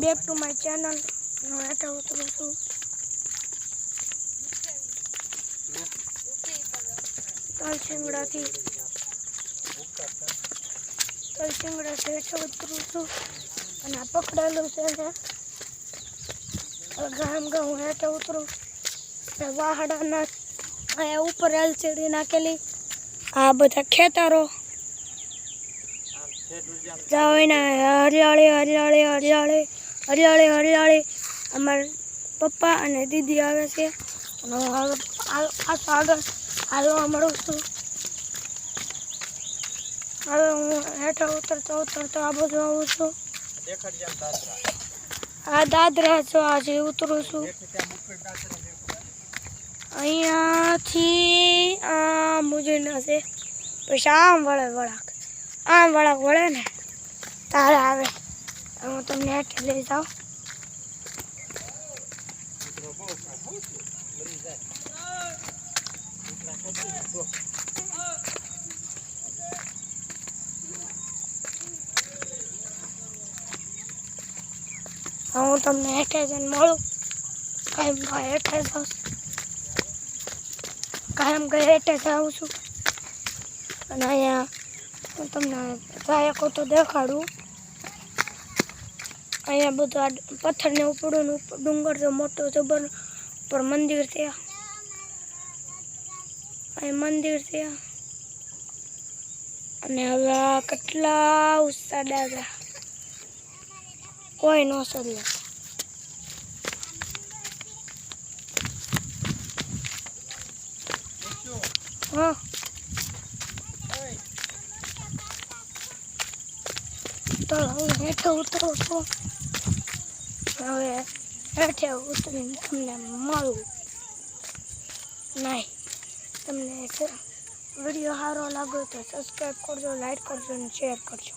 Back to my channel. હેઠે ઉતરું છું. તલસિંગડાથી હેઠે ઉતરું છું અને આ પકડેલું છે ગામ હું હેઠે ઉતરું. વાહડાના અહીંયા ઉપર એલસીડી નાખેલી. આ બધા ખેતરો જાઓ એના હરિયાળી હરિયાળી હરિયાળી હરિયાળી હરિયાળી. અમારા પપ્પા અને દીદી આવે છે અને આગળ હાલવા મળું છું. હવે હું હેઠે ઉતરતો આ બધું આવું છું. આ દાદરા છો આજે ઉતરું છું. અહીંયાથી આમ મુજના છે પછી આમ વળે વળે ને તારે આવે. હું તમને હેઠે લઈ જાઉં. હું તમને હેઠે જઈને મળું. કાયમ હેઠે જાઉં હેઠે જાઉં છું અને અહીંયા હું તમને જાયકો તો દેખાડું. અહીંયા બધું આ પથ્થરને ઉપડું ડુંગર તો મોટો જબર પર મંદિર છે. અહીં મંદિર છે અને હવે કેટલા ઉસ્તા દાદા કોઈ નો સરી. હા તો હું હેઠે ઉતરું છું. હવે હેઠે ઉતરીને તમને મળું. નહીં તમને વિડીયો સારો લાગ્યો તો સબસ્ક્રાઈબ કરજો, લાઈક કરજો અને શેર કરજો.